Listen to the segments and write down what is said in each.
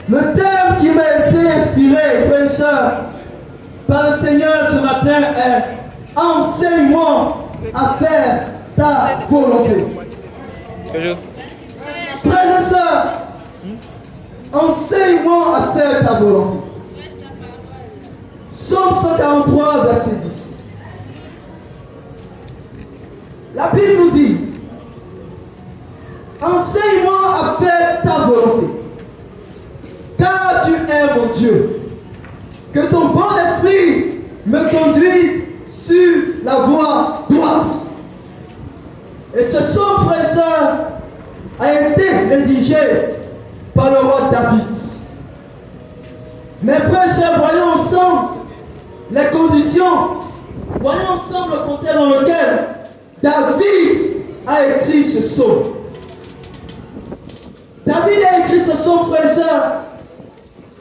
Le thème qui m'a été inspiré, frères et sœurs, par le Seigneur ce matin est enseignement à faire ta volonté. Frères et sœurs, enseigne-moi à faire ta volonté. Psaume 143, verset 10. La Bible nous dit, enseigne-moi à faire ta volonté, car tu es mon Dieu. Que ton bon esprit me conduise sur la voie droite. Et ce psaume, frères et sœurs, a été rédigé par le roi David. Mes frères et sœurs, voyons ensemble les conditions, voyons ensemble le contexte dans lequel David a écrit ce psaume. David a écrit ce psaume, frères et sœurs,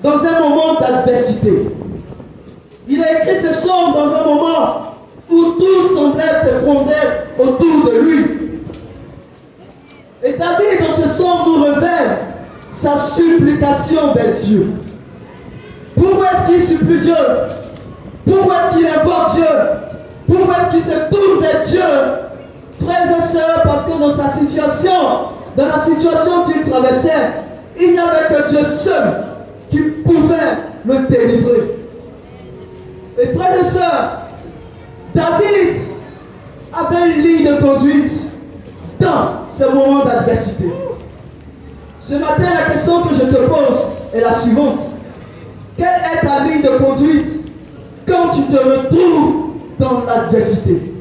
dans un moment d'adversité. Il a écrit ce psaume dans un moment où tout semblait s'effondrer autour de lui. Et David, dans ce psaume, nous révèle sa supplication vers Dieu. Pourquoi est-ce qu'il supplie Dieu? Pourquoi est-ce qu'il invoque Dieu? Pourquoi est-ce qu'il se tourne vers Dieu? Frères et sœurs, parce que dans sa situation, dans la situation qu'il traversait, il n'y avait que Dieu seul qui pouvait le délivrer. Et frères et sœurs, David avait une ligne de conduite dans ce moment d'adversité. Ce matin, la question que je te pose est la suivante. Quelle est ta ligne de conduite quand tu te retrouves dans l'adversité?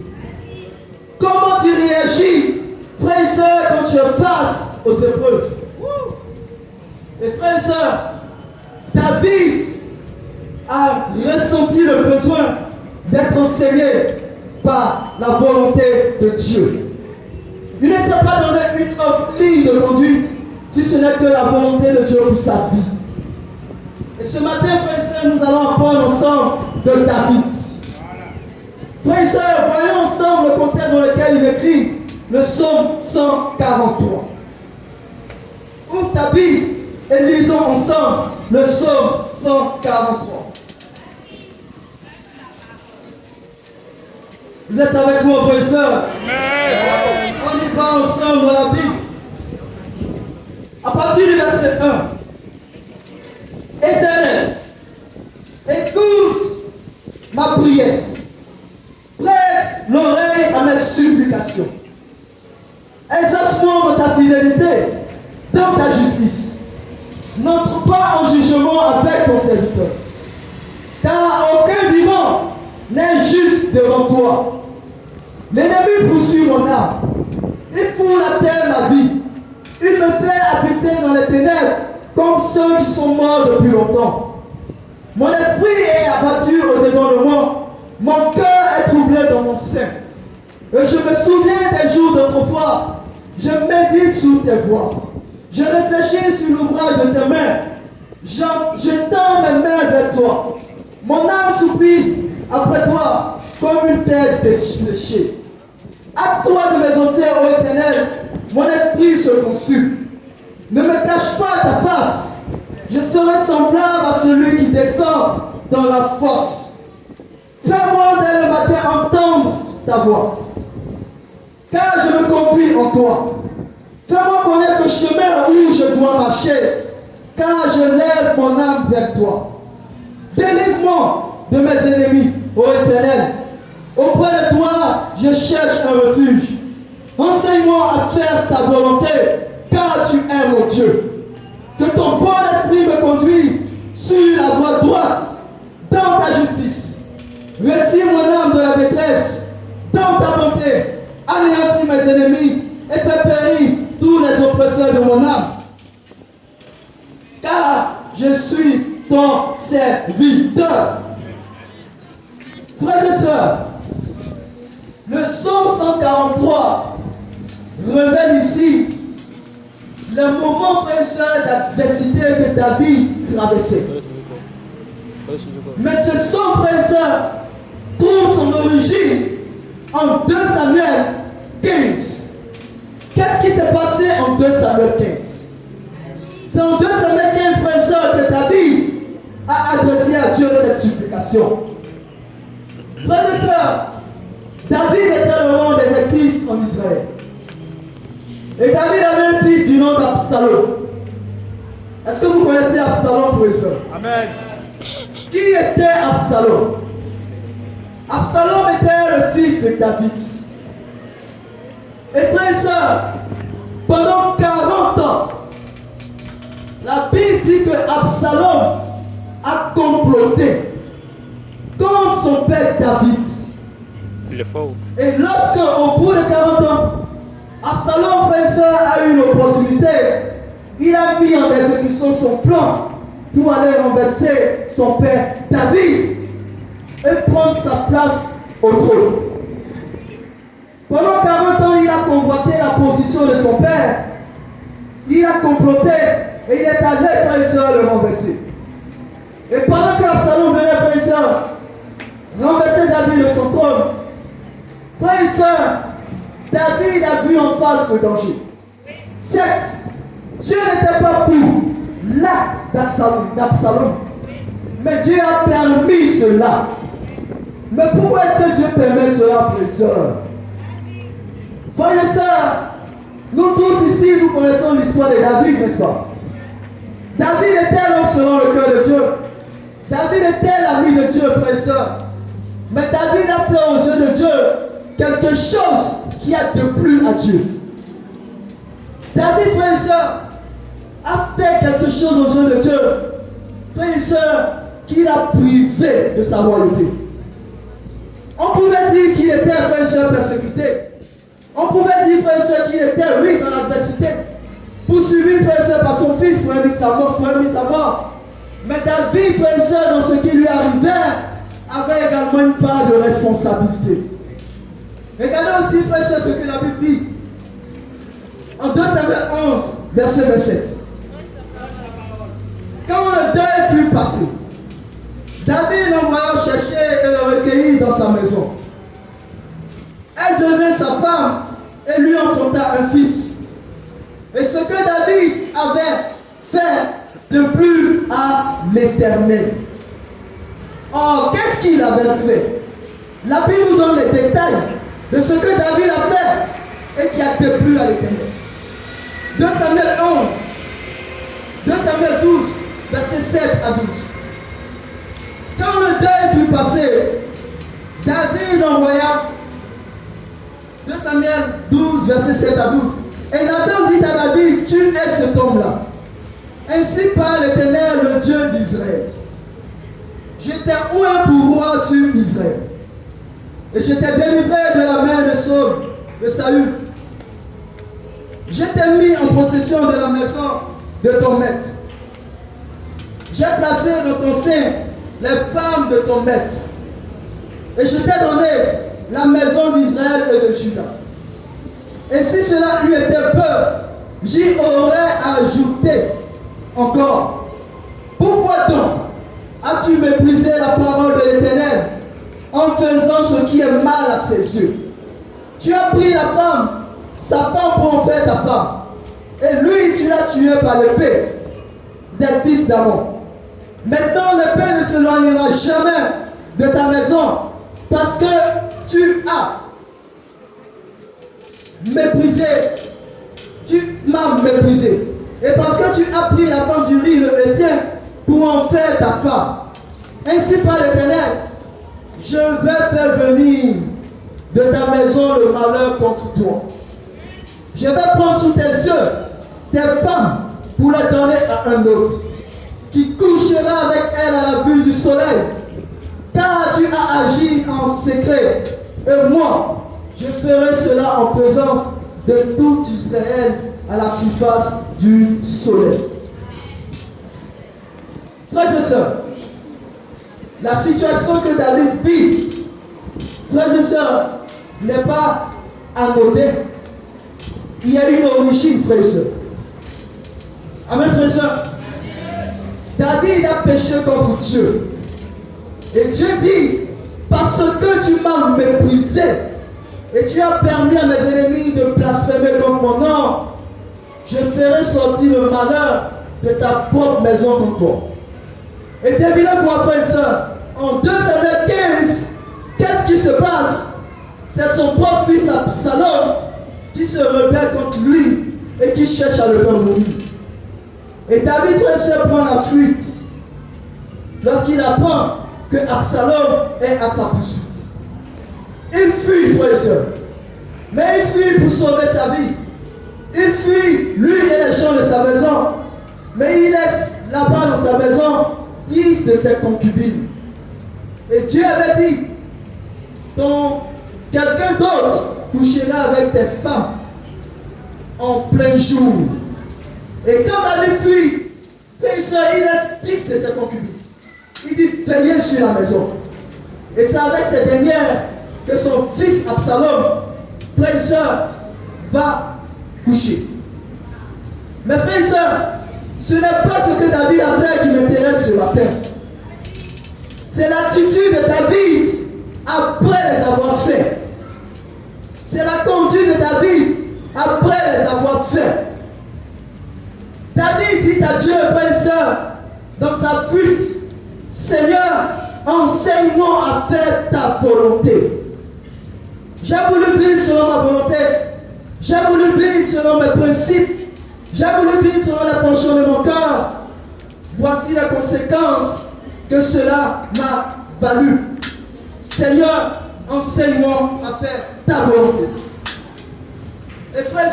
Comment tu réagis, frères et sœurs, quand tu es face aux épreuves? Et frères et sœurs, David a ressenti le besoin d'être enseigné par la volonté de Dieu. Il ne s'est pas donné une autre ligne de conduite si ce n'est que la volonté de Dieu pour sa vie. Et ce matin, frères et sœurs, nous allons apprendre ensemble de David. Frères et sœurs, voyons ensemble le contexte dans lequel il écrit le psaume 143. Ouvre ta Bible et lisons ensemble le psaume 143. Vous êtes avec moi, frères et sœurs? On y va ensemble dans la Bible. À partir du verset 1. Éternel, écoute ma prière. Prête l'oreille à mes supplications. Exerce-moi de ta fidélité dans ta justice. N'entre pas en jugement avec ton serviteur. Car aucun vivant n'est juste devant toi. L'ennemi poursuit mon âme. Il fout la terre ma vie. Il me fait habiter dans les ténèbres comme ceux qui sont morts depuis longtemps. Mon esprit est abattu au-dedans de moi. Mon cœur est troublé dans mon sein. Et je me souviens des jours d'autrefois. Je médite sur tes voies. Je réfléchis sur l'ouvrage de tes mains. Je tends mes mains vers toi. Mon âme soupire après toi comme une terre desséchée. À toi de mes anciens, ô Éternel, mon esprit se consume. Ne me cache pas ta face. Je serai semblable à celui qui descend dans la fosse. Fais-moi dès le matin entendre ta voix. Car je me confie en toi. Fais-moi connaître le chemin où je dois marcher. Car je lève mon âme vers toi. Délivre-moi de mes ennemis, ô Éternel. Auprès de toi, je cherche un refuge. Enseigne-moi à faire ta volonté, car tu es mon Dieu. Que ton bon esprit me conduise sur la voie droite, dans ta justice. Retire mon âme de la détresse, dans ta bonté. Anéantis mes ennemis et fais périr tous les oppresseurs de mon âme. Car je suis ton serviteur. Frères et sœurs, le psaume 143 révèle ici le moment, frères et sœurs, d'adversité que David traversait. Mais ce psaume, frères et sœurs, trouve son origine en 2 Samuel 15. Qu'est-ce qui s'est passé en 2 Samuel 15? C'est en 2 Samuel 15, frères et sœurs, que l'action. Frères et sœurs, David était le roi des exercices en Israël. Et David avait un fils du nom d'Absalom. Est-ce que vous connaissez Absalom, frères et sœurs? Amen. Qui était Absalom? Absalom était le fils de David. Et frères et sœurs, pendant 40 ans, la Bible dit que Absalom a comploté contre son père David. Il est faux. Et lorsque, au bout de 40 ans, Absalom, frère et sœur, a eu une opportunité, il a mis en exécution son plan pour aller renverser son père David et prendre sa place au trône. Pendant 40 ans, il a convoité la position de son père. Il a comploté et il est allé, frère et sœur, le renverser. Et pendant que Absalom venait, frère et sœur, renverser David de son trône, frère et sœur, David a vu en face le danger. Certes, Dieu n'était pas pour l'acte d'Absalom, mais Dieu a permis cela. Mais pourquoi est-ce que Dieu permet cela, frère et sœur? Frères et sœurs, nous tous ici, nous connaissons l'histoire de David, n'est-ce pas? David était l'homme selon le cœur de Dieu. David était l'ami de Dieu, frères et sœurs. Mais David a fait aux yeux de Dieu quelque chose qui a de plus à Dieu. David, frères et sœurs, a fait quelque chose aux yeux de Dieu, frères et sœurs, qui l'a privé de sa royauté. On pouvait dire qu'il était, frères et sœurs, persécuté. On pouvait dire, frère et sœur, qu'il était, oui, dans l'adversité, poursuivi, frère et sœur, par son fils pour un mis sa mort. Mais David, frère et sœur, dans ce qui lui arrivait, avait également une part de responsabilité. Regardez aussi, frère et sœur, ce que la Bible dit. En 2 Samuel 11, verset 27. Quand le deuil fut passé, David l'envoya chercher et le recueillir dans sa maison. Elle devint sa femme et lui enfanta un fils. Et ce que David avait fait de plus à l'Éternel. Or, qu'est-ce qu'il avait fait? La Bible nous donne les détails de ce que David a fait et qui a déplu à l'Éternel. 2 Samuel 11, 2 Samuel 12, versets 7 à 12. Quand le deuil fut passé, David envoya 2 Samuel 12, versets 7 à 12. Et Nathan dit à David, tu es cet homme-là. Ainsi parle l'Éternel, le Dieu d'Israël. Je t'ai oint pour roi sur Israël. Et je t'ai délivré de la main de Saul, de Saül. Je t'ai mis en possession de la maison de ton maître. J'ai placé dans ton sein les femmes de ton maître. Et je t'ai donné la maison d'Israël et de Juda. Et si cela lui était peu, j'y aurais ajouté encore. Pourquoi donc as-tu méprisé la parole de l'Éternel en faisant ce qui est mal à ses yeux? Tu as pris la femme, sa femme pour en faire ta femme. Et lui, tu l'as tué par l'épée des fils d'Amon. Maintenant, l'épée ne s'éloignera jamais de ta maison parce que tu as méprisé, tu m'as méprisé. Et parce que tu as pris la femme du riz, le Héthien, pour en faire ta femme. Ainsi par l'Éternel, je vais faire venir de ta maison le malheur contre toi. Je vais prendre sous tes yeux tes femmes pour les donner à un autre, qui couchera avec elle à la vue du soleil. Car tu as agi en secret, et moi, je ferai cela en présence de tout Israël à la surface du soleil. Frères et sœurs, la situation que David vit, frères et sœurs, n'est pas anodine. Il y a une origine, frères et sœurs. Amen, frères et sœurs. David a péché contre Dieu. Et Dieu dit, parce que tu m'as méprisé et tu as permis à mes ennemis de blasphémer contre mon nom, je ferai sortir le malheur de ta propre maison contre toi. Et devinez quoi, frères et sœurs, en 2 Samuel 15, qu'est-ce qui se passe? C'est son propre fils Absalom qui se rebelle contre lui et qui cherche à le faire mourir. Et David, frère et sœur, prend la fuite lorsqu'il apprend que Absalom est à sa poursuite. Il fuit, frère et sœur. Mais il fuit pour sauver sa vie. Il fuit, lui et les gens de sa maison. Mais il laisse là-bas dans sa maison 10 de ses concubines. Et Dieu avait dit, quelqu'un d'autre couchera avec tes femmes en plein jour. Et quand David fuit, frère et sœur, il laisse 10 de ses concubines. Il dit, veillez sur la maison. Et c'est avec ces dernières que son fils Absalom, frère et sœur, va coucher. Mais frère et sœur, ce n'est pas ce que David a fait qui m'intéresse ce matin. C'est l'attitude de David après les avoir fait. C'est la conduite de David après les avoir fait. David dit à Dieu, frère et sœur, dans sa fuite, Seigneur, enseigne-moi à faire ta volonté. J'ai voulu vivre selon ma volonté. J'ai voulu vivre selon mes principes. J'ai voulu vivre selon la penchant de mon cœur. Voici les conséquences que cela m'a valu. Seigneur, enseigne-moi à faire ta volonté. Et frère et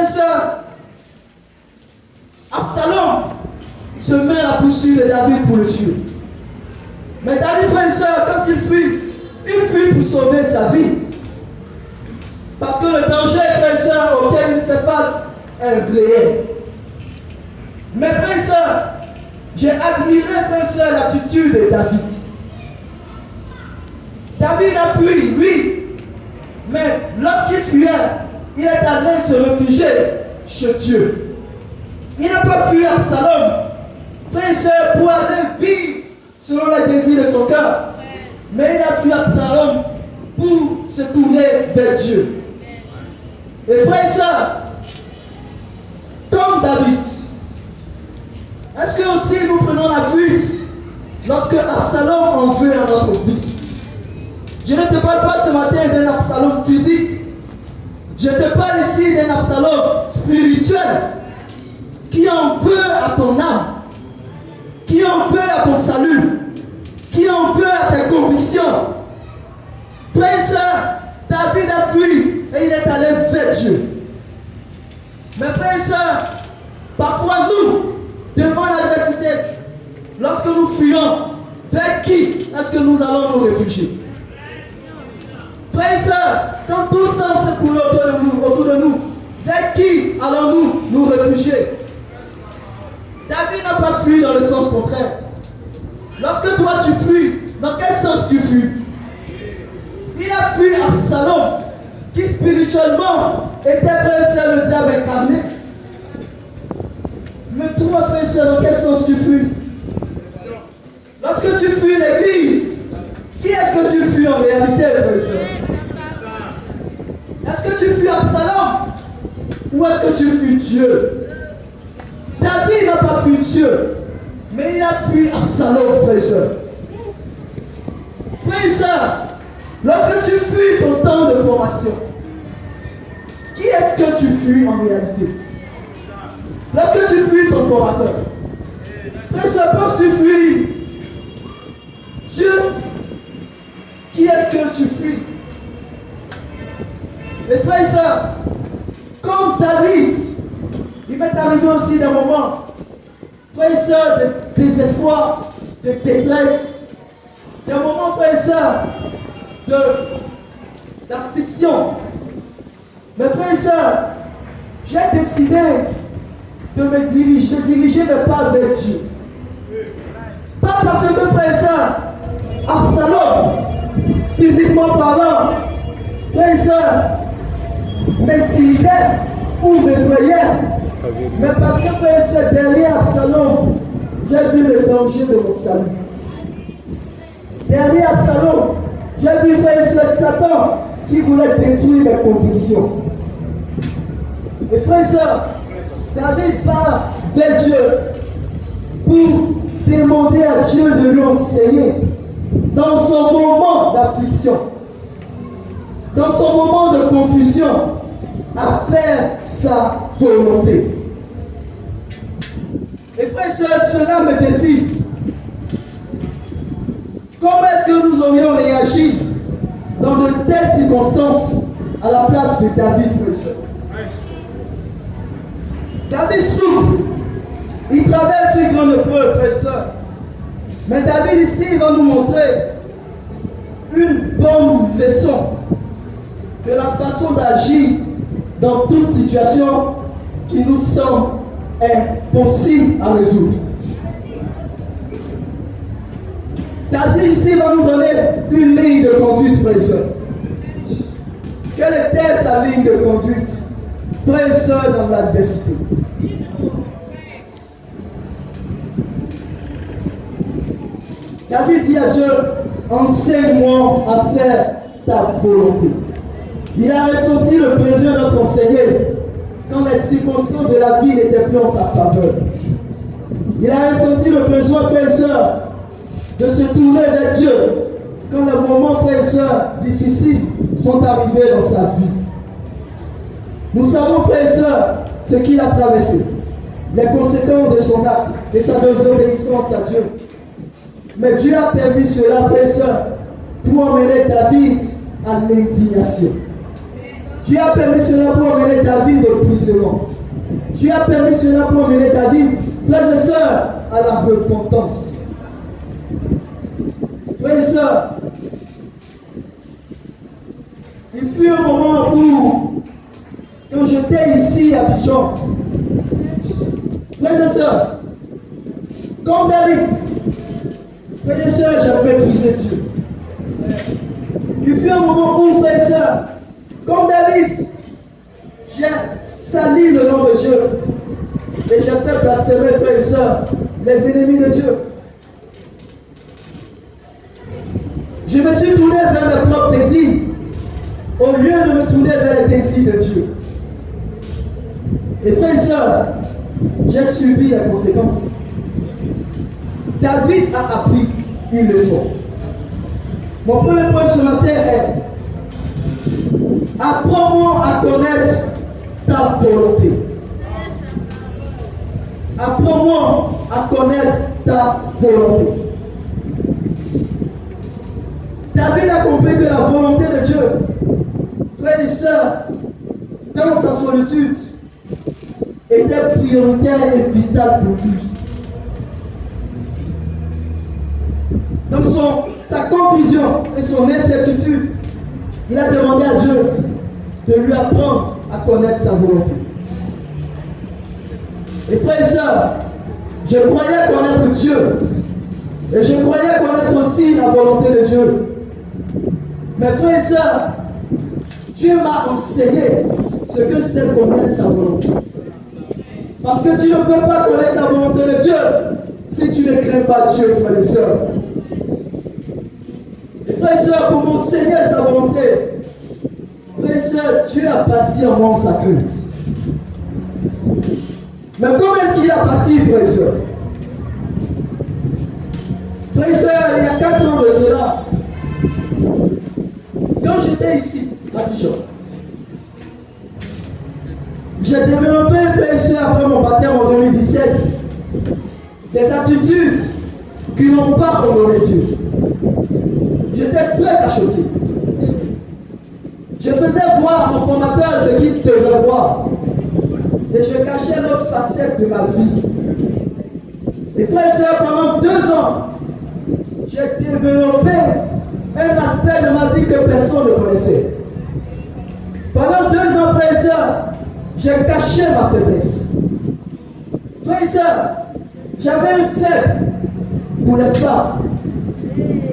sœurs, Absalom se met à la poursuite de David pour le tuer. Mais David, frère et sœur, quand il fuit pour sauver sa vie. Parce que le danger, frère et sœur, auquel il fait face est réel. Mais frère et sœur, j'ai admiré, frère et sœur, l'attitude de David. David a fui, oui. Mais lorsqu'il fuyait, il est allé se réfugier chez Dieu. Il n'a pas fui Absalom, frère et sœur, pour aller vivre selon les désirs de son cœur. Mais il a fui Absalom pour se tourner vers Dieu. Et frère et sœur, comme David, est-ce que aussi nous prenons la fuite lorsque Absalom en veut à notre vie? Je ne te parle pas ce matin d'un Absalom physique. Je te parle ici d'un Absalom spirituel qui en veut à ton âme, qui en veut à ton salut, qui en veut à tes convictions. Frère et sœur, David a fui et il est allé vers Dieu. Mais frère et sœur, parfois nous, devant l'adversité, lorsque nous fuyons, vers qui est-ce que nous allons nous réfugier? Frère et sœur, quand tout semble se couler autour de nous, vers qui allons-nous nous réfugier? David n'a pas fui dans le sens contraire. Lorsque toi tu fuis, dans quel sens tu fuis? Il a fui Absalom, qui spirituellement était frère et sœur le diable incarné. Mais toi, frère et sœur, dans quel sens tu fuis? Lorsque tu fuis l'église, qui est-ce que tu fuis en réalité, frère et sœur? Est-ce que tu fuis Absalom? Ou est-ce que tu fuis Dieu? David n'a pas fui Dieu, mais il a fui Absalom, frère et sœur. Frère et sœur, lorsque tu fuis ton temps de formation, qui est-ce que tu fuis en réalité? Lorsque tu fuis ton formateur, frère et sœur, quand tu fuis Dieu, qui est-ce que tu fuis? Et frère et sœur, comme David, il m'est arrivé aussi des moments, frère et sœur, de désespoir, de détresse, des moments, frère et sœur, d'affliction. Mais frère et sœur, j'ai décidé de me diriger mes pas vers Dieu. Pas parce que, frère et sœur, Absalom, physiquement parlant, frère et sœur, m'intimidait ou m'effrayait, mais parce que, frère et sœur, derrière Absalom, j'ai vu le danger de mon salut. Derrière Absalom, j'ai vu, frère et sœur, Satan qui voulait détruire mes convictions. Et frère et sœur, David part vers Dieu pour demander à Dieu de lui enseigner dans son moment d'affliction, dans son moment de confusion, à faire sa volonté. Et frères et sœurs, cela me défie. Comment est-ce que nous aurions réagi dans de telles circonstances à la place de David, frères et sœurs? David souffre. Il traverse une grande épreuve, frères et sœurs. Mais David ici, il va nous montrer une bonne leçon de la façon d'agir dans toute situation qui nous semble impossible à résoudre. David ici va nous donner une ligne de conduite, frères et sœurs. Quelle était sa ligne de conduite, frères et sœurs, dans l'adversité? David dit à Dieu, enseigne-moi à faire ta volonté. Il a ressenti le besoin de conseiller quand les circonstances de la vie n'étaient plus en sa faveur. Il a ressenti le besoin, frères et sœurs, de se tourner vers Dieu quand les moments, frères et sœurs, difficiles sont arrivés dans sa vie. Nous savons, frères et sœurs, ce qu'il a traversé, les conséquences de son acte et sa désobéissance à Dieu. Mais Dieu a permis cela, frères et sœurs, pour emmener David à l'indignation. Dieu a permis cela pour emmener David au prison. Dieu a permis cela pour emmener David, frères et sœurs, à la repentance. Frères et sœurs, il fut un moment où, quand j'étais ici à Bichon, frères et sœurs, comme David, frères et sœurs, j'avais brisé Dieu. Il fut un moment où, frères et sœurs, comme David, j'ai sali le nom de Dieu. Et j'ai fait blasphémer, frères et sœurs, les ennemis de Dieu. Je me suis tourné vers mes propres désirs, au lieu de me tourner vers les désirs de Dieu. Et frères et sœurs, j'ai subi les conséquences. David a appris une leçon. Mon premier point sur la terre est: apprends-moi à connaître ta volonté. Apprends-moi à connaître ta volonté. David a compris que la volonté de Dieu, frères et sœurs, dans sa solitude, était prioritaire et vitale pour lui. Dans sa confusion et son incertitude, il a demandé à Dieu de lui apprendre à connaître sa volonté. Et frères et sœurs, je croyais connaître Dieu. Et je croyais connaître aussi la volonté de Dieu. Mais frères et sœurs, Dieu m'a enseigné ce que c'est connaître sa volonté. Parce que tu ne peux pas connaître la volonté de Dieu si tu ne crains pas Dieu, frères et sœurs. Et frères et sœurs, pour m'enseigner sa volonté, frères et sœurs, Dieu a bâti en moi sa crainte. Mais comment est-ce qu'il a bâti, frères et sœurs? Frères et sœurs, il y a 4 ans de cela, quand j'étais ici, à Dijon, j'ai développé, frères et sœurs, après mon baptême en 2017, des attitudes qui n'ont pas honoré Dieu. J'étais très cachoté. Je faisais voir à mon formateur ce qu'il devait voir. Et je cachais l'autre facette de ma vie. Et frères et sœurs, pendant 2 ans, j'ai développé un aspect de ma vie que personne ne connaissait. Pendant 2 ans, frères et sœurs, j'ai caché ma faiblesse. Frères et sœurs, j'avais une faible pour les femmes.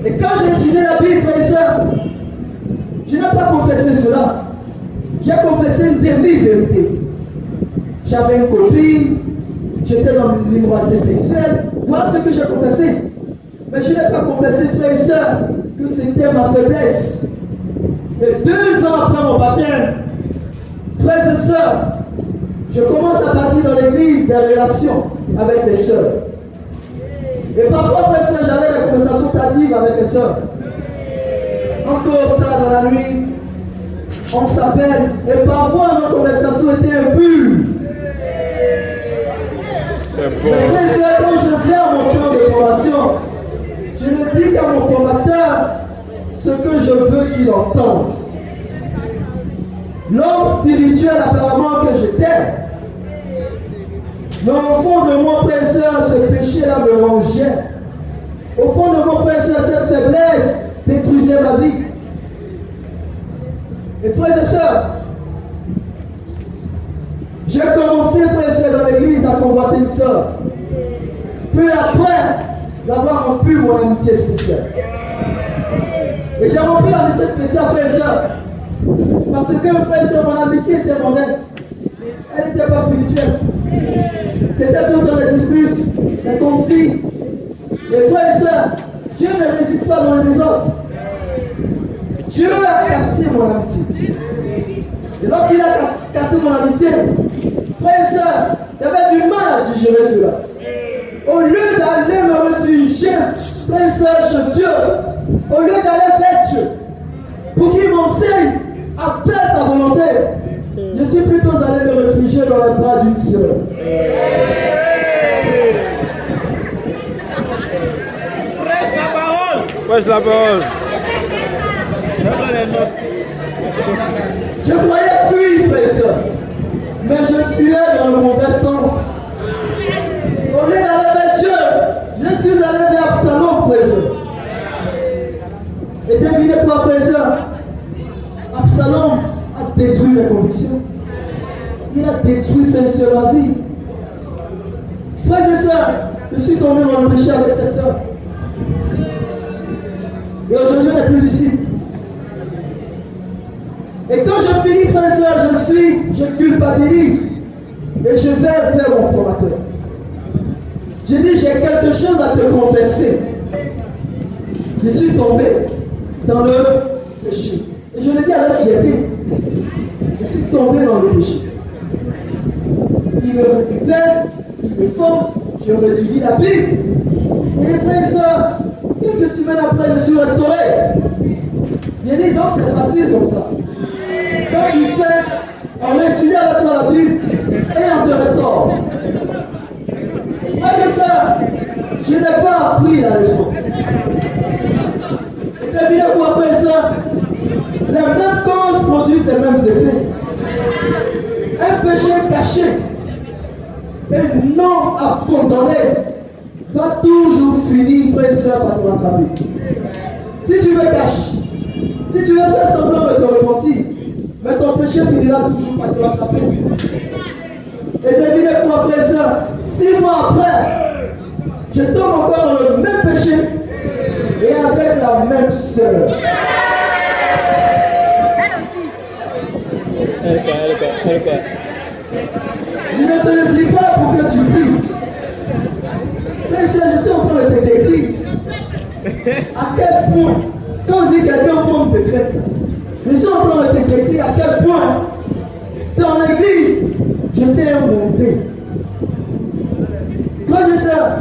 Et quand j'ai étudié la Bible, frères et sœurs, je n'ai pas confessé cela. J'ai confessé une demi-vérité. J'avais une copine, j'étais dans l'immoralité sexuelle. Voilà ce que j'ai confessé. Mais je n'ai pas confessé, frères et sœurs, que c'était ma faiblesse. Et 2 ans après mon baptême, frères et sœurs, je je commence à bâtir dans l'église des relations avec les sœurs. Et parfois, frère et sœur, j'avais des conversations tardives avec les sœurs. On constate dans la nuit, on s'appelle, et parfois nos conversations étaient impures. Mais frère et sœur, quand je viens à mon temps de formation, je ne dis qu'à mon formateur ce que je veux qu'il entende. L'homme spirituel apparemment que j'étais, mais au fond de mon frère et sœur, ce péché-là me rongeait. Au fond de mon frère et sœur, cette faiblesse détruisait ma vie. Et frères et sœurs, j'ai commencé, frères et sœurs, dans l'église à convoiter une sœur. Peu après d'avoir rompu mon amitié spéciale. Et j'ai rompu l'amitié spéciale, frères et sœurs, parce que, frères et sœurs, mon amitié était mondaine. Elle n'était pas spirituelle. C'était tout dans les disputes, les conflits. Les frères et sœurs, Dieu ne réside pas dans le désordre. Dieu a cassé mon amitié. Et lorsqu'il a cassé mon amitié, frères et sœurs, il y avait du mal à digérer cela. Au lieu d'aller me réfugier, frères et sœurs, chez Dieu, au lieu d'aller vers Dieu, pour qu'il m'enseigne à faire sa volonté, je suis plutôt allé me réfugier dans les bras d'une sœur. Prêche la parole. Je croyais fuir, frères et sœurs, mais je fuyais dans le mauvais sens. Au lieu d'aller vers Dieu, je suis allé vers Absalom, frères et sœurs. Et devinez quoi, frères et sœurs? Absalom a détruit mes convictions. Il a détruit, frères et sœurs, ma vie. Frères et sœurs, je suis tombé dans le péché avec cette sœur. Et aujourd'hui, on n'est plus ici. Et quand je finis, frères et sœurs, je culpabilise. Et je vais vers mon formateur. Je dis, j'ai quelque chose à te confesser. Je suis tombé dans le péché. Et je le dis avec fierté. Je suis tombé dans le péché. Il me récupère, il me forme, je réétudie la Bible. Et frères et sœurs, quelques semaines après, je suis restauré. Bien dit, donc c'est facile comme ça. Quand tu fais, on réétudie avec toi la Bible et on te restaure. Frères et sœurs, je n'ai pas appris la leçon. Et devinez quoi, frères et sœurs, les mêmes causes produisent les mêmes effets. Un péché caché et non abandonné va toujours finir, frère et sœur, par te rattraper. Si tu me caches, si tu veux faire semblant de te repentir, mais ton péché finira toujours par te rattraper. Et devinez quoi, frère et sœur, 6 mois après, je tombe encore dans le même péché et avec la même sœur. Je ne te le dis pas pour que tu pries. Mais je suis en train de te décrire à quel point, quand on dit quelqu'un manque de crête, je suis en train de te décrire à quel point dans l'église, j'étais un monté. Frères et sœurs,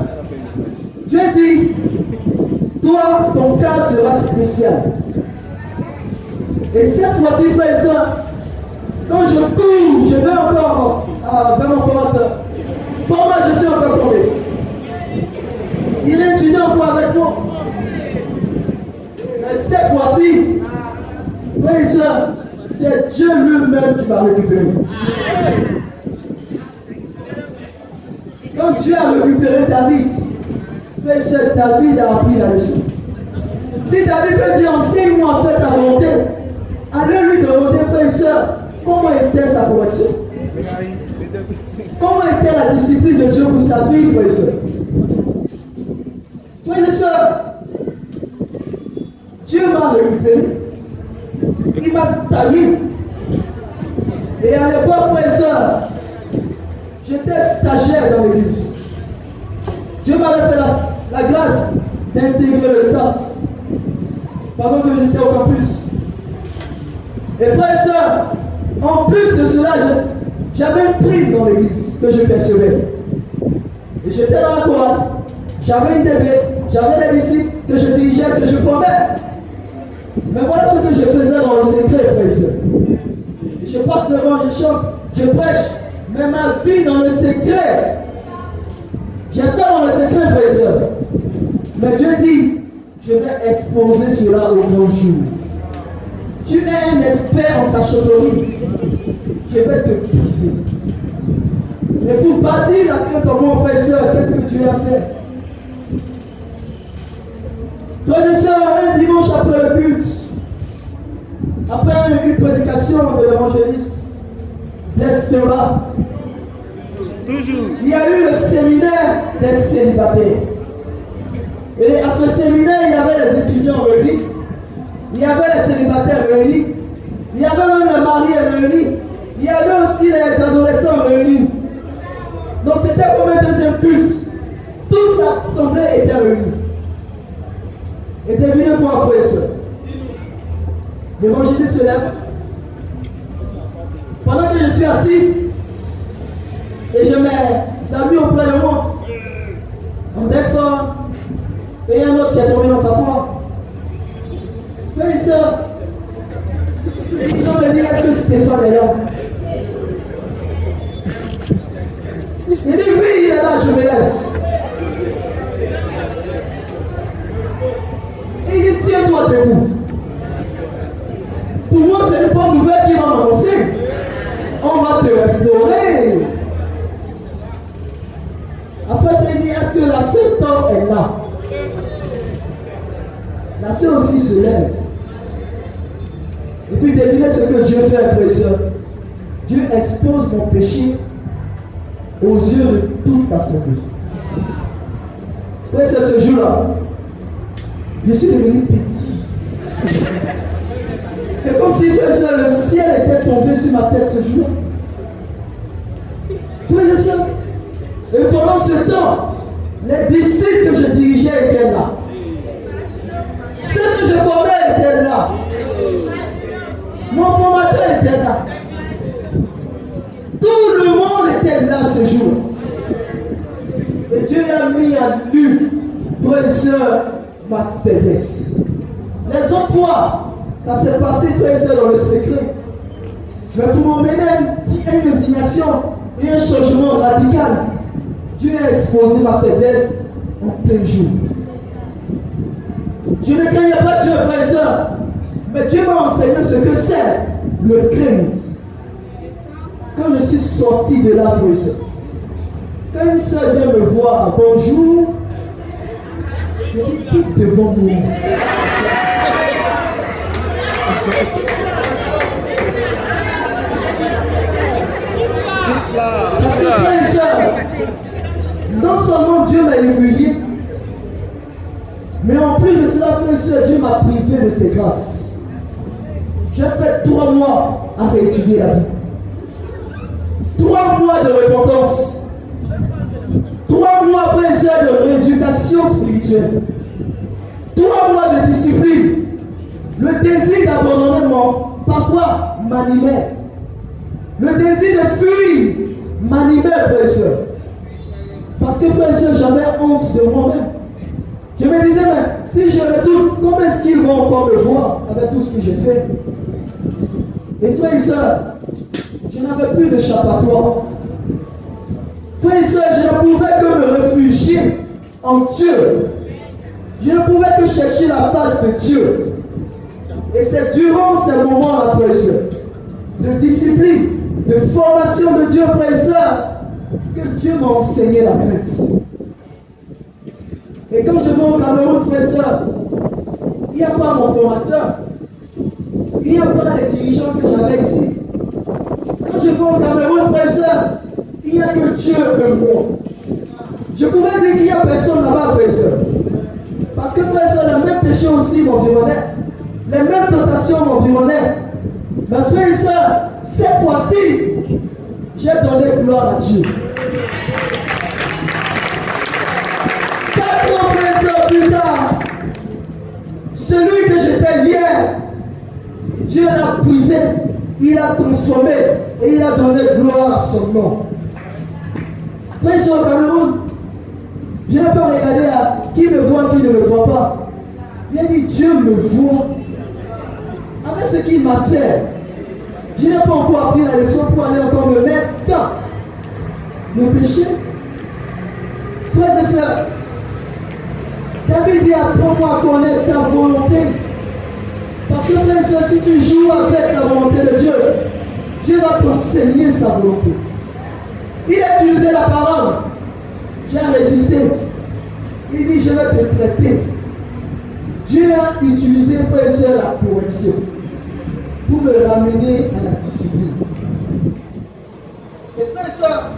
Dieu dit, toi, ton cas sera spécial. Et cette fois-ci, frères et sœurs, quand je cours, je vais encore vers mon formateur. Format, je suis encore tombé. Il est étudiant encore avec moi. Mais cette fois-ci, frères et sœurs, c'est Dieu lui-même qui m'a récupéré. Quand Dieu a récupéré David, frères et sœurs, David a appris la leçon. Si David peut dire, enseigne-moi à faire ta volonté, allez lui demander, frères et sœurs, comment était sa correction? Comment était la discipline de Dieu pour sa vie, frères et sœurs? Frères et sœurs, Dieu m'a récupéré. Il m'a taillé. Et à l'époque, frères et sœurs, j'étais stagiaire dans l'église. Dieu m'avait fait la grâce d'intégrer le staff pendant que j'étais au campus. Et frères et sœurs, en plus de cela, J'avais une prime dans l'église que je percevais. Et j'étais dans la chorale. J'avais une TV, j'avais des disciples que je dirigeais, que je formais. Mais voilà ce que je faisais dans le secret, frère et sœur. Je passe devant, je chante, je prêche, mais ma vie dans le secret. J'ai fait dans le secret, frère et sœur. Mais Dieu dit, je vais exposer cela au grand jour. Tu es un expert en cachotterie. Je vais te briser. Et pour bâtir la crainte en mon frère et sœur, qu'est-ce que tu as fait? Frères et sœurs, un dimanche après le culte, après une prédication de l'évangéliste Blaise Théola, il y a eu le séminaire des célibataires. Et à ce séminaire, il y avait les étudiants réunis, il y avait les célibataires réunis, il y avait même les mariés réunis, il y avait aussi les adolescents réunis. Donc c'était comme un deuxième culte. Toute l'assemblée était réunie. Et devinez quoi, frère et sœur? L'évangéliste se lève. Pendant que je suis assis, et je mets mes amis auprès de moi, on descend, et il y a un autre qui est tombé dans sa foi. Frère et sœur, les gens me disent, est-ce que Stéphane est là? Il dit, oui, il est là, je me lève. Il dit, tiens-toi debout. Pour moi, c'est une bonne nouvelle qui va m'annoncer. On va te restaurer. Après, ça, il dit, est-ce que la seule temps est là? La sœur aussi se lève. Et puis, devinez ce que Dieu fait, frère et sœur. Dieu expose mon péché aux yeux de toute l'assemblée. Frère et sœur, ce jour-là, je suis devenu petit. C'est comme si, frère et sœur, le ciel était tombé sur ma tête ce jour-là. Frère et sœur, et pendant ce temps, les disciples que je dirigeais étaient là. Ceux que je formais étaient là. Mon formateur était là. Tout le monde était là ce jour. Et Dieu a mis à nu, frère et sœur, ma faiblesse. Les autres fois, ça s'est passé, frère et sœur, dans le secret. Mais pour m'emmener à une indignation et un changement radical, Dieu a exposé ma faiblesse en plein jour. Je ne craignais pas Dieu, frère et sœur, mais Dieu m'a enseigné ce que c'est le crainte. Quand je suis sorti de là, frère et sœur, quand une sœur vient me voir, bonjour, je dis, quitte devant moi. Parce que, frère et sœur, non seulement Dieu m'a humilié, mais en plus de cela, frère et sœur, Dieu m'a privé de ses grâces. J'ai fait 3 mois à réétudier la Bible. 3 mois de repentance. 3 mois, frère et sœur, de rééducation spirituelle. 3 mois de discipline. Le désir d'abandonner parfois m'animait. Le désir de fuir m'animait, frère et sœur. Parce que, frère et sœur, j'avais honte de moi-même. Je me disais, mais si je retourne, comment est-ce qu'ils vont encore me voir avec tout ce que j'ai fait? Et frère et sœur, je n'avais plus d'échappatoire. Frère et sœur, je ne pouvais que me réfugier en Dieu. Je ne pouvais que chercher la face de Dieu. Et c'est durant ces moments-là, frère et sœur, de discipline, de formation de Dieu, frère et sœur, que Dieu m'a enseigné la crainte. Et quand je vais au Cameroun, frère et sœur, il n'y a pas mon formateur. Il n'y a pas les dirigeants que j'avais ici. Quand je vais au Cameroun, frère et sœur, il n'y a que Dieu et moi. Je pouvais dire qu'il n'y a personne là-bas, frère et sœur. Parce que, frère et sœur, les mêmes péchés aussi m'environnaient. Les mêmes tentations m'environnaient. Mais frère et sœur, cette fois-ci, j'ai donné gloire à Dieu. 4 ans, frère et sœur, plus tard, celui que j'étais hier, Dieu l'a brisé, il a transformé et il a donné gloire à son nom. Quand ils sont au Cameroun, je n'ai pas regardé à qui me voit, qui ne me voit pas. Il a dit Dieu me voit. Avec ce qu'il m'a fait, je n'ai pas encore appris la leçon pour aller encore me mettre dans mon péché. Frères et sœurs, David dit apprends-moi à connaître ta volonté. Parce que frères et sœurs, si tu joues avec la volonté de Dieu, Dieu va t'enseigner sa volonté. Il a utilisé la parole. J'ai résisté. Il dit je vais te traiter. Dieu a utilisé frères et sœurs la correction pour me ramener à la discipline. Et frères et sœurs,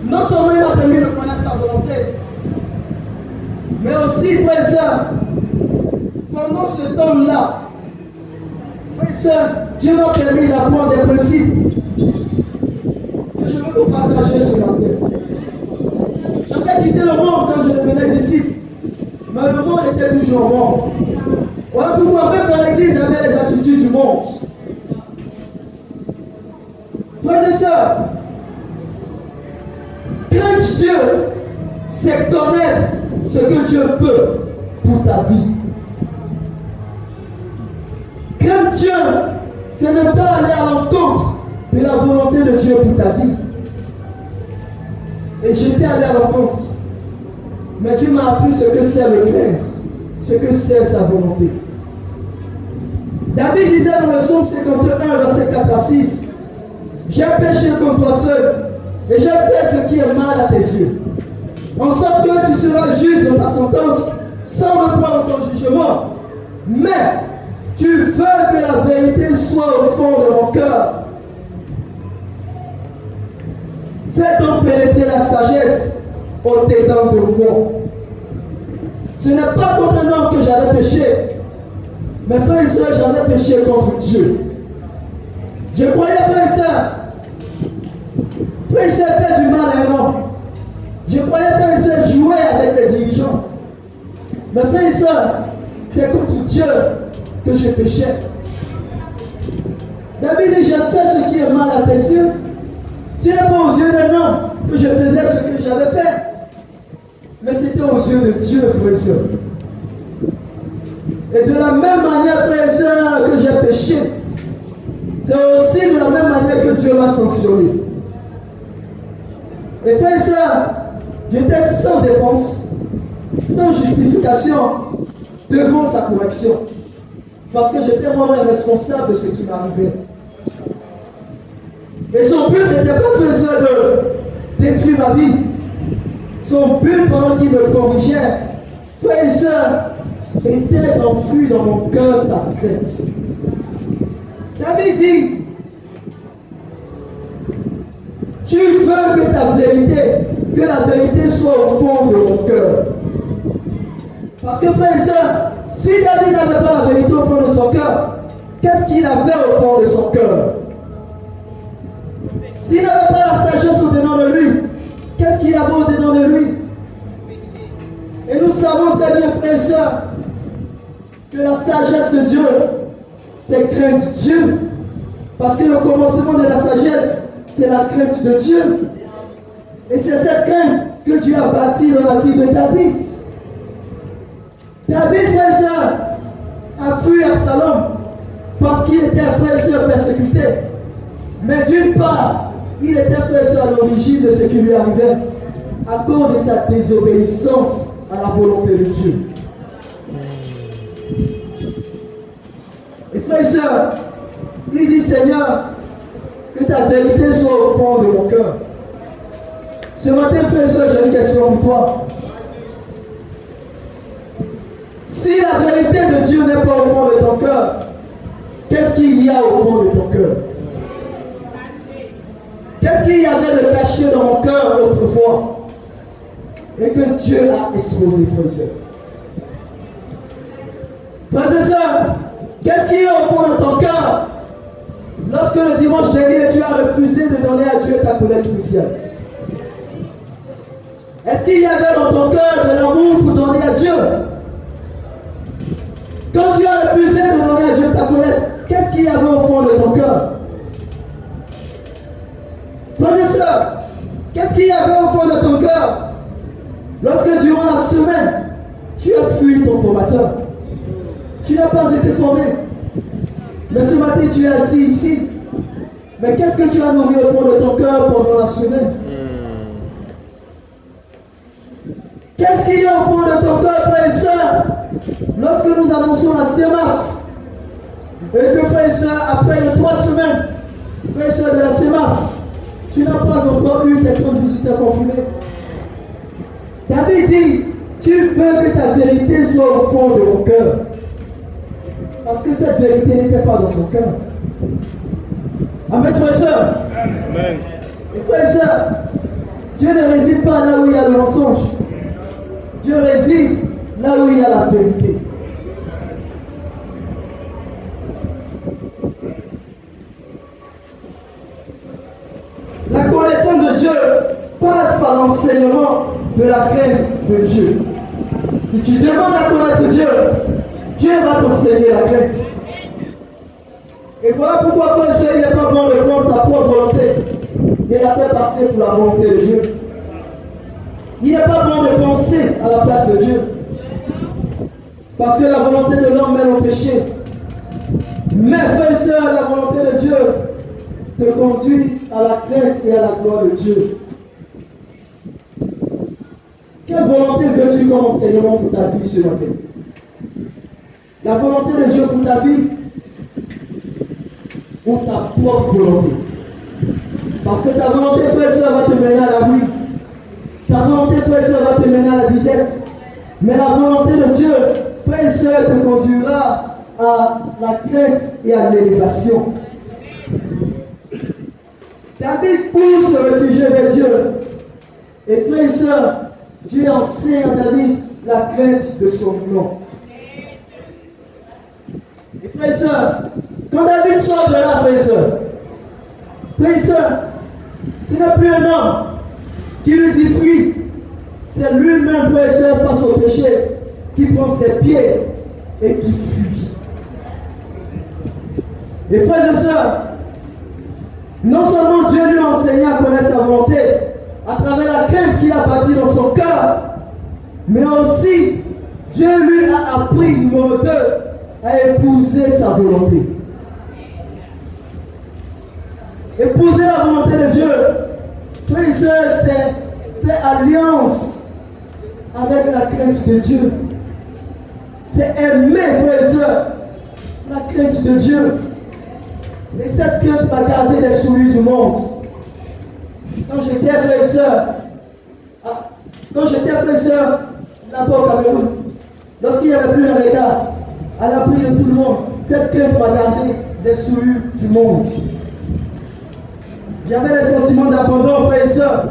non seulement il m'a permis de connaître sa volonté, mais aussi, frères et sœurs, pendant ce temps-là, frères et sœurs, Dieu m'a permis d'apprendre des principes. Et je veux vous partager ce matin. J'avais quitté le monde quand je devenais disciple, mais le monde était toujours monde. Voilà pourquoi même dans l'église, j'avais les attitudes du monde. Frères et sœurs, craindre Dieu, c'est connaître ce que Dieu veut pour ta vie. Craindre Dieu, c'est ne pas aller à l'encontre de la volonté de Dieu pour ta vie. Et j'étais allé à l'encontre. Mais Dieu m'a appris ce que c'est le craindre, ce que c'est sa volonté. David disait dans le psaume 51, verset 4 à 6, j'ai péché contre toi seul, et j'ai fait ce qui est mal à tes yeux. En sorte que tu seras juste dans ta sentence, sans reprendre ton jugement. Mais tu veux que la vérité soit au fond de mon cœur. Fais donc pénétrer la sagesse au-dedans de moi. Ce n'est pas contre un homme que j'avais péché, mais frères et sœurs, j'avais péché contre Dieu. Je croyais, frères et sœurs, fait du mal à un homme. Je croyais, frères et sœurs, jouer avec les dirigeants. Mais frères et sœurs, c'est contre Dieu que je péchais. David dit, j'ai fait ce qui est mal à tes yeux. Ce n'est pas aux yeux d'un homme que je faisais ce que j'avais fait, mais c'était aux yeux de Dieu, frères et sœurs. Et de la même manière, frères et sœurs, que j'ai péché, c'est aussi de la même manière que Dieu m'a sanctionné. Et frères et sœurs, j'étais sans défense, sans justification devant sa correction. Parce que j'étais moi-même responsable de ce qui m'arrivait. Et son but n'était pas besoin de détruire ma vie. Son but pendant qu'il me corrigeait, frères et sœurs, était d'enfuir dans mon cœur sa crainte. David dit, tu veux que la vérité soit au fond de mon cœur. Parce que frères et sœurs, si David n'avait pas la vérité au fond de son cœur, qu'est-ce qu'il avait au fond de son cœur? S'il n'avait pas la sagesse au-dedans de lui, qu'est-ce qu'il avait au-dedans de lui? Et nous savons très bien, frères et sœurs, que la sagesse de Dieu, c'est craindre Dieu. Parce que le commencement de la sagesse, c'est la crainte de Dieu. Et c'est cette crainte que Dieu a bâtie dans la vie de David. David, frère et sœur, a fui Absalom parce qu'il était un frère et sœur persécuté. Mais d'une part, il était frère et sœur à l'origine de ce qui lui arrivait à cause de sa désobéissance à la volonté de Dieu. Et frère et sœur, il dit Seigneur, que ta vérité soit au fond de mon cœur. Ce matin, frère et sœur, j'ai une question pour toi. Si la vérité de Dieu n'est pas au fond de ton cœur, qu'est-ce qu'il y a au fond de ton cœur? Qu'est-ce qu'il y avait de caché dans mon cœur autrefois et que Dieu a exposé, frères et sœurs? Frères et sœurs, qu'est-ce qu'il y a au fond de ton cœur lorsque le dimanche dernier tu as refusé de donner à Dieu ta couleur spéciale? Est-ce qu'il y avait dans ton cœur de l'amour pour donner à Dieu? Quand tu as refusé de donner à Dieu ta collecte, qu'est-ce qu'il y avait au fond de ton cœur? Frères et sœurs, qu'est-ce qu'il y avait au fond de ton cœur? Lorsque durant la semaine, tu as fui ton formateur, tu n'as pas été formé. Mais ce matin, tu es assis ici. Mais qu'est-ce que tu as nourri au fond de ton cœur pendant la semaine? Qu'est-ce qu'il y a au fond de ton cœur, frères et sœurs, lorsque nous annonçons la sémaf? Et que, frères et sœurs, après les 3 semaines, frères et sœurs de la sémaf, tu n'as pas encore eu tes 30 visiteurs confirmés. David dit, tu veux que ta vérité soit au fond de mon cœur. Parce que cette vérité n'était pas dans son cœur. Amen, frères et sœurs. Amen. Et frères et sœurs, Dieu ne réside pas là où il y a le mensonge. Dieu réside là où il y a la vérité. La connaissance de Dieu passe par l'enseignement de la crainte de Dieu. Si tu demandes à connaître Dieu, Dieu va t'enseigner la crainte. Et voilà pourquoi, frère et sœur, il n'est pas bon de prendre sa propre volonté et la faire passer pour la volonté de Dieu. Il n'est pas bon de penser à la place de Dieu. Parce que la volonté de l'homme mène au péché. Mais, frère et sœur, la volonté de Dieu te conduit à la crainte et à la gloire de Dieu. Quelle volonté veux-tu comme enseignement pour ta vie ce matin? La volonté de Dieu pour ta vie ou ta propre volonté? Parce que ta volonté, frère et sœur, va te mener à la ruine. Ta volonté, frère et sœur, va te mener à la disette. Mais la volonté de Dieu, frère et sœur, te conduira à la crainte et à l'élévation. David pour se réfugier vers Dieu. Et frère et sœur, Dieu enseigne à David la crainte de son nom. Et frère et sœur, quand David sort de là, frère et sœur, ce n'est plus un homme qui lui dit fuis. C'est lui-même, frère et sœur, face au péché, qui prend ses pieds et qui fuit. Et frères et sœurs, non seulement Dieu lui a enseigné à connaître sa volonté à travers la crainte qu'il a bâtie dans son cœur, mais aussi Dieu lui a appris, numéro 2, à épouser sa volonté. Épouser la volonté de Dieu, frères et sœurs, c'est faire alliance avec la crainte de Dieu. C'est aimer, frères et sœurs, la crainte de Dieu. Et cette crainte va garder les souris du monde. Quand j'étais frère et sœur, là-bas au Cameroun, lorsqu'il n'y avait plus le regard, à l'appui de tout le monde, cette crainte va garder les souris du monde. Il y avait des sentiments d'abandon, frère et sœur.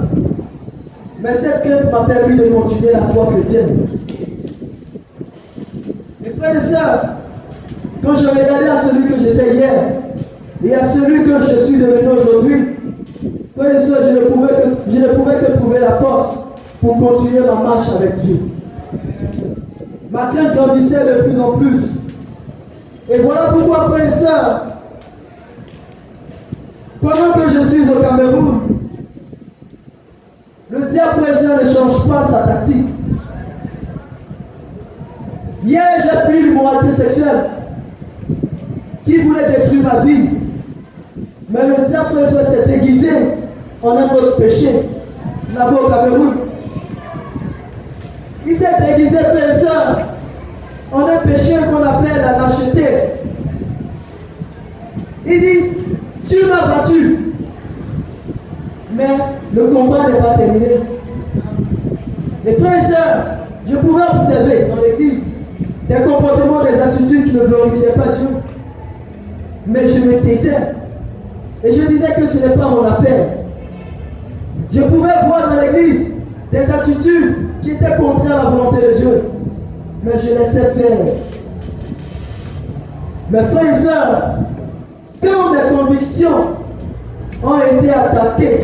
Mais cette crainte m'a permis de continuer la foi chrétienne. Et frères et sœurs, quand je regardais à celui que j'étais hier, et à celui que je suis devenu aujourd'hui, frères et sœurs, je ne pouvais que trouver la force pour continuer ma marche avec Dieu. Ma crainte grandissait de plus en plus. Et voilà pourquoi, frères et sœurs, pendant que je suis au Cameroun, le diable, frères et sœurs, ne change pas sa tactique. Hier, j'ai pris l'immoralité sexuelle qui voulait détruire ma vie. Mais le diable, frères et sœurs, s'est déguisé en un autre péché, là-bas au Cameroun. Il s'est déguisé, frères et sœurs, en un péché qu'on appelle la lâcheté. Il dit, tu m'as battu, mais le combat n'est pas terminé. Les frères et sœurs, je pouvais observer dans l'église des comportements, des attitudes qui ne glorifiaient pas Dieu. Mais je me taisais. Et je disais que ce n'est pas mon affaire. Je pouvais voir dans l'église des attitudes qui étaient contraires à la volonté de Dieu. Mais je laissais faire. Mes frères et sœurs, quand mes convictions ont été attaquées,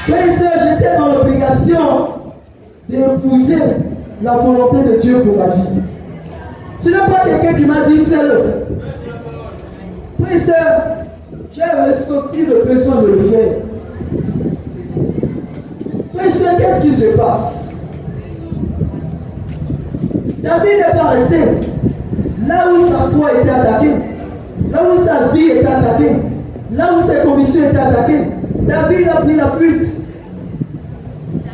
frères et sœurs, j'étais dans l'obligation d'épouser la volonté de Dieu pour ma vie. Ce n'est pas quelqu'un qui m'a dit fais-le. Frères et sœurs, j'ai ressenti le besoin de le faire. Frères et sœurs, qu'est-ce qui se passe? David n'est pas resté là où sa foi était attaquée, là où sa vie était attaquée, là où ses convictions étaient attaquées. David a pris la fuite.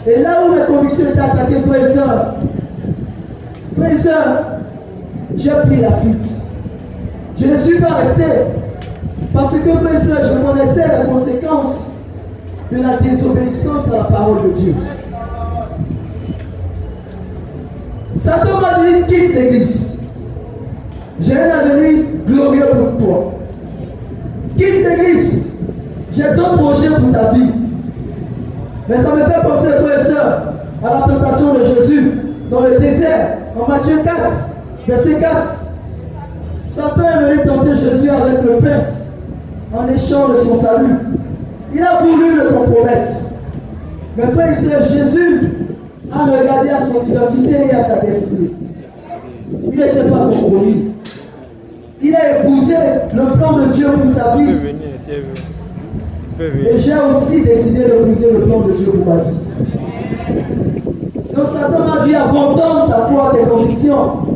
Et là où mes convictions étaient attaquées, frères et sœurs, j'ai pris la fuite. Je ne suis pas resté parce que, frères et sœurs, je connaissais les conséquences de la désobéissance à la parole de Dieu. Satan m'a dit quitte l'église. J'ai un avenir glorieux pour toi. Quitte l'église. J'ai d'autres projets pour ta vie. Mais ça me fait penser, frères et sœurs, à la tentation de Jésus dans le désert, en Matthieu 4, verset 4. Satan est venu tenter Jésus avec le pain en échange de son salut. Il a voulu le compromettre. Mais frères et sœurs, Jésus a regardé à son identité et à sa destinée. Il ne s'est pas compromis. Il a épousé le plan de Dieu pour sa vie. Et j'ai aussi décidé d'épouser le plan de Dieu pour ma vie. Donc Satan m'a dit abandonne ta foi, tes convictions.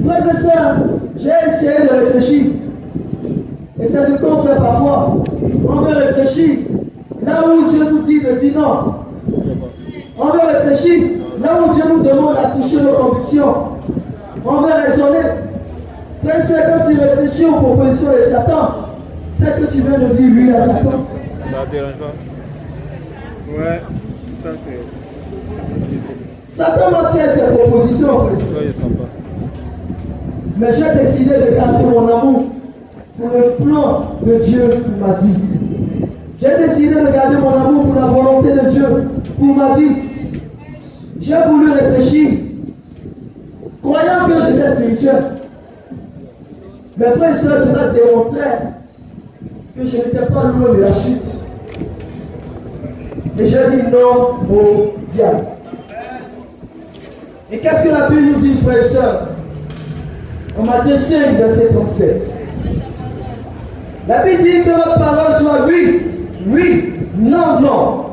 Frères et sœurs, j'ai essayé de réfléchir. Et c'est ce qu'on fait parfois. On veut réfléchir là où Dieu nous dit de dire non. On veut réfléchir là où Dieu nous demande à toucher nos convictions. On veut raisonner. Frères et sœurs, quand tu réfléchis aux propositions de Satan, c'est que tu viens de dire oui à Satan. Ça ne dérange pas. Ouais, ça c'est. Satan m'a fait ses propositions, frères et sœurs. Soyez sympa. Mais j'ai décidé de garder mon amour pour le plan de Dieu pour ma vie. J'ai décidé de garder mon amour pour la volonté de Dieu pour ma vie. J'ai voulu réfléchir, croyant que j'étais spirituel. Mais frères et sœurs, cela démontrait que je n'étais pas loin de la chute. Et j'ai dit non au diable. Et qu'est-ce que la Bible nous dit, frères et sœurs? En Matthieu 5, verset 37. La Bible dit que votre parole soit oui, oui, non, non.